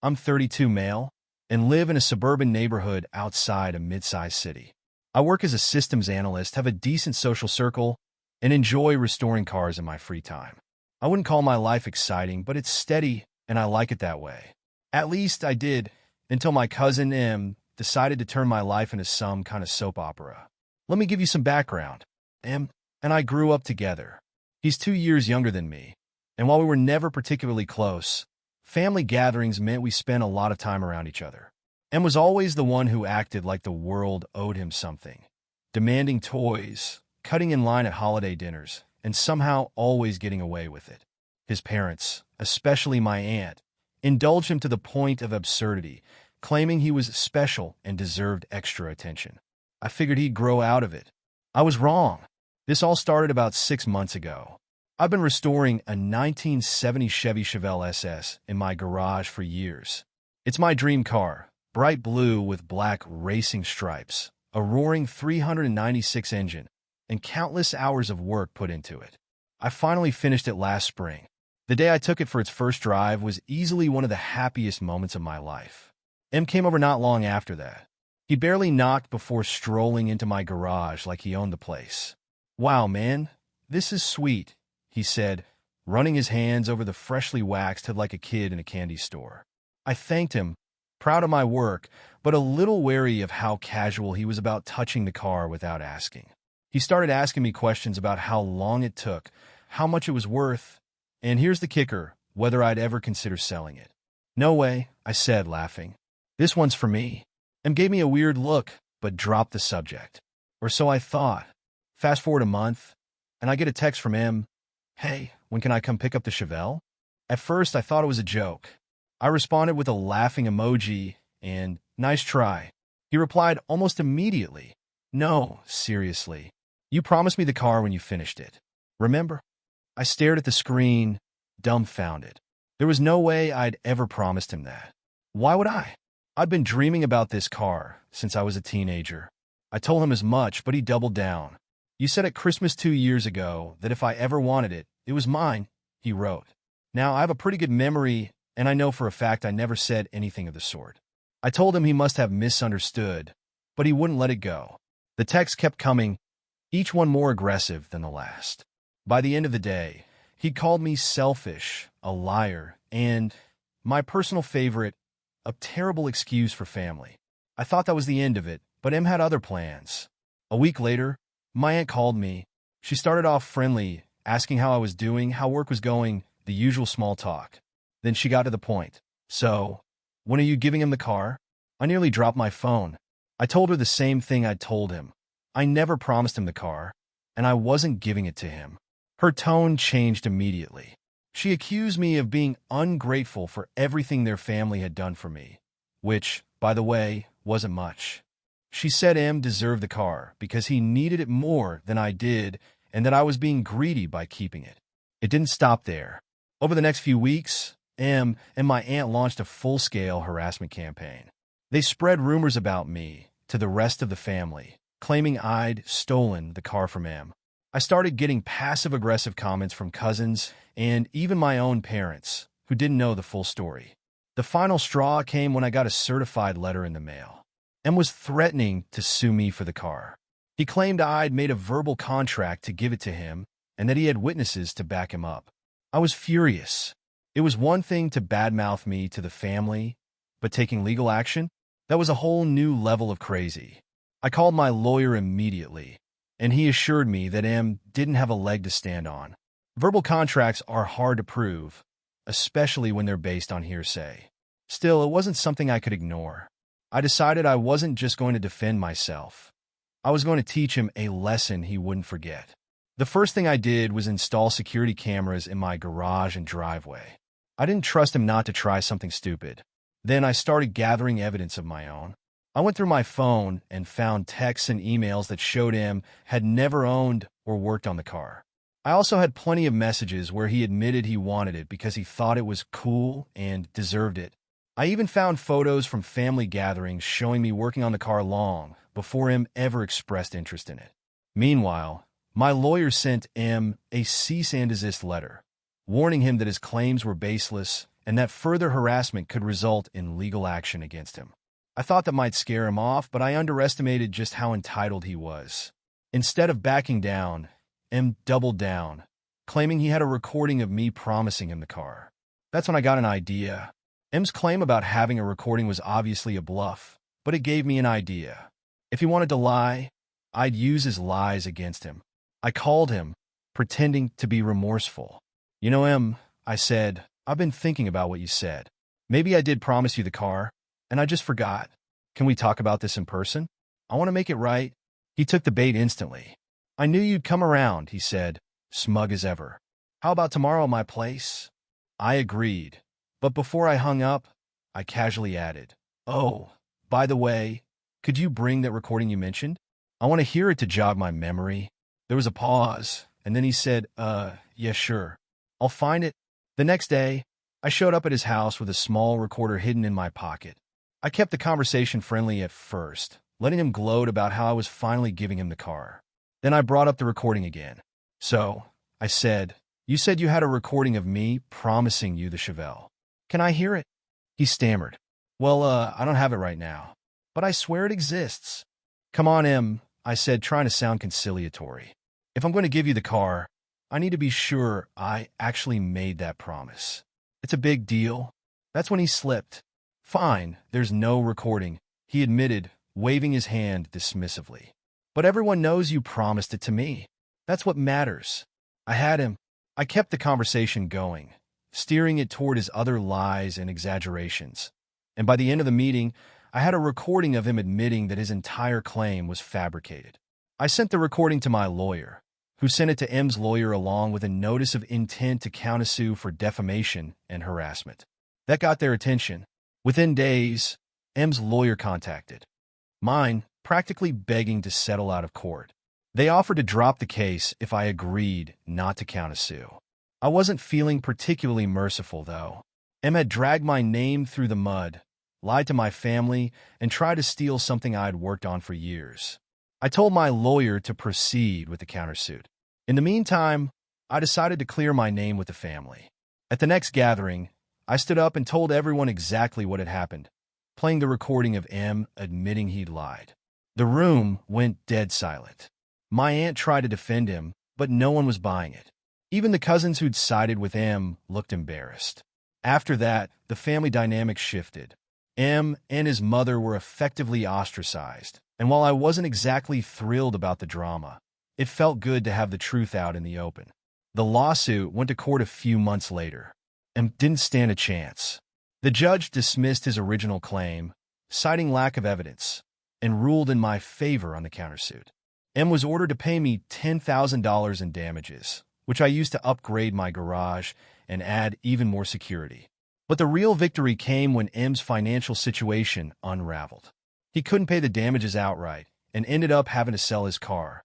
I'm 32 male and live in a suburban neighborhood outside a mid-sized city. I work as a systems analyst, have a decent social circle, and enjoy restoring cars in my free time. I wouldn't call my life exciting, but it's steady, and I like it that way. At least I did, until my cousin M decided to turn my life into some kind of soap opera. Let me give you some background. M and I grew up together. He's 2 years younger than me, and while we were never particularly close, family gatherings meant we spent a lot of time around each other. M was always the one who acted like the world owed him something, demanding toys, cutting in line at holiday dinners, and somehow always getting away with it. His parents, especially my aunt, indulged him to the point of absurdity, claiming he was special and deserved extra attention. I figured he'd grow out of it. I was wrong. This all started about 6 months ago. I've been restoring a 1970 Chevy Chevelle SS in my garage for years. It's my dream car, bright blue with black racing stripes, a roaring 396 engine, and countless hours of work put into it. I finally finished it last spring. The day I took it for its first drive was easily one of the happiest moments of my life. M came over not long after that. He barely knocked before strolling into my garage like he owned the place. "Wow, man, this is sweet," he said, running his hands over the freshly waxed head like a kid in a candy store. I thanked him, proud of my work, but a little wary of how casual he was about touching the car without asking. He started asking me questions about how long it took, how much it was worth, and here's the kicker, whether I'd ever consider selling it. "No way," I said, laughing. "This one's for me." M gave me a weird look, but dropped the subject. Or so I thought. Fast forward a month, and I get a text from M. "Hey, when can I come pick up the Chevelle?" At first, I thought it was a joke. I responded with a laughing emoji and, "Nice try." He replied almost immediately, "No, seriously. You promised me the car when you finished it. Remember?" I stared at the screen, dumbfounded. There was no way I'd ever promised him that. Why would I? I'd been dreaming about this car since I was a teenager. I told him as much, but he doubled down. "You said at Christmas 2 years ago that if I ever wanted it, it was mine," he wrote. Now, I have a pretty good memory, and I know for a fact I never said anything of the sort. I told him he must have misunderstood, but he wouldn't let it go. The texts kept coming, each one more aggressive than the last. By the end of the day, he called me selfish, a liar, and, my personal favorite, a terrible excuse for family. I thought that was the end of it, but M had other plans. A week later, my aunt called me. She started off friendly, asking how I was doing, how work was going, the usual small talk. Then she got to the point. "So, when are you giving him the car?" I nearly dropped my phone. I told her the same thing I'd told him. I never promised him the car, and I wasn't giving it to him. Her tone changed immediately. She accused me of being ungrateful for everything their family had done for me, which, by the way, wasn't much. She said M deserved the car because he needed it more than I did and that I was being greedy by keeping it. It didn't stop there. Over the next few weeks, M and my aunt launched a full-scale harassment campaign. They spread rumors about me to the rest of the family, claiming I'd stolen the car from M. I started getting passive-aggressive comments from cousins and even my own parents, who didn't know the full story. The final straw came when I got a certified letter in the mail. M was threatening to sue me for the car. He claimed I'd made a verbal contract to give it to him and that he had witnesses to back him up. I was furious. It was one thing to badmouth me to the family, but taking legal action? That was a whole new level of crazy. I called my lawyer immediately, and he assured me that M didn't have a leg to stand on. Verbal contracts are hard to prove, especially when they're based on hearsay. Still, it wasn't something I could ignore. I decided I wasn't just going to defend myself. I was going to teach him a lesson he wouldn't forget. The first thing I did was install security cameras in my garage and driveway. I didn't trust him not to try something stupid. Then I started gathering evidence of my own. I went through my phone and found texts and emails that showed him had never owned or worked on the car. I also had plenty of messages where he admitted he wanted it because he thought it was cool and deserved it. I even found photos from family gatherings showing me working on the car long before M ever expressed interest in it. Meanwhile, my lawyer sent M a cease and desist letter, warning him that his claims were baseless and that further harassment could result in legal action against him. I thought that might scare him off, but I underestimated just how entitled he was. Instead of backing down, M doubled down, claiming he had a recording of me promising him the car. That's when I got an idea. M's claim about having a recording was obviously a bluff, but it gave me an idea. If he wanted to lie, I'd use his lies against him. I called him, pretending to be remorseful. "You know, M," I said, "I've been thinking about what you said. Maybe I did promise you the car, and I just forgot. Can we talk about this in person? I want to make it right." He took the bait instantly. "I knew you'd come around," he said, smug as ever. "How about tomorrow at my place?" I agreed, but before I hung up, I casually added, "Oh, by the way, could you bring that recording you mentioned? I want to hear it to jog my memory." There was a pause, and then he said, yeah, sure. I'll find it." The next day, I showed up at his house with a small recorder hidden in my pocket. I kept the conversation friendly at first, letting him gloat about how I was finally giving him the car. Then I brought up the recording again. "So," I said, "you said you had a recording of me promising you the Chevelle. Can I hear it?" He stammered. "Well, I don't have it right now, but I swear it exists." "Come on, M," I said, trying to sound conciliatory. "If I'm going to give you the car, I need to be sure I actually made that promise. It's a big deal." That's when he slipped. "Fine, there's no recording," he admitted, waving his hand dismissively. "But everyone knows you promised it to me. That's what matters." I had him. I kept the conversation going, steering it toward his other lies and exaggerations. And by the end of the meeting, I had a recording of him admitting that his entire claim was fabricated. I sent the recording to my lawyer, who sent it to M's lawyer along with a notice of intent to countersue for defamation and harassment. That got their attention. Within days, M's lawyer contacted mine, practically begging to settle out of court. They offered to drop the case if I agreed not to countersue. I wasn't feeling particularly merciful, though. M had dragged my name through the mud, lied to my family, and tried to steal something I had worked on for years. I told my lawyer to proceed with the countersuit. In the meantime, I decided to clear my name with the family. At the next gathering, I stood up and told everyone exactly what had happened, playing the recording of M admitting he'd lied. The room went dead silent. My aunt tried to defend him, but no one was buying it. Even the cousins who'd sided with M looked embarrassed. After that, the family dynamic shifted. M and his mother were effectively ostracized, and while I wasn't exactly thrilled about the drama, it felt good to have the truth out in the open. The lawsuit went to court a few months later, and didn't stand a chance. The judge dismissed his original claim, citing lack of evidence, and ruled in my favor on the countersuit. M was ordered to pay me $10,000 in damages, which I used to upgrade my garage and add even more security. But the real victory came when M's financial situation unraveled. He couldn't pay the damages outright and ended up having to sell his car,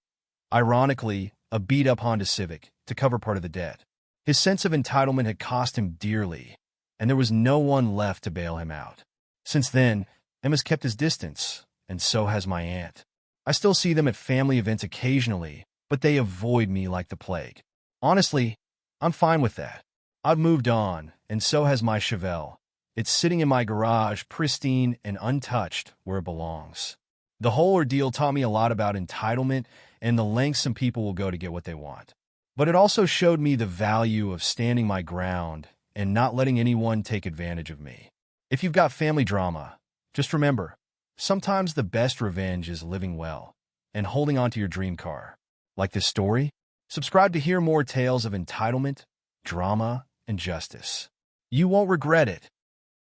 ironically, a beat-up Honda Civic, to cover part of the debt. His sense of entitlement had cost him dearly, and there was no one left to bail him out. Since then, M has kept his distance, and so has my aunt. I still see them at family events occasionally, but they avoid me like the plague. Honestly, I'm fine with that. I've moved on, and so has my Chevelle. It's sitting in my garage, pristine and untouched, where it belongs. The whole ordeal taught me a lot about entitlement and the lengths some people will go to get what they want. But it also showed me the value of standing my ground and not letting anyone take advantage of me. If you've got family drama, just remember, sometimes the best revenge is living well and holding on to your dream car. Like this story? Subscribe to hear more tales of entitlement, drama, and justice. You won't regret it.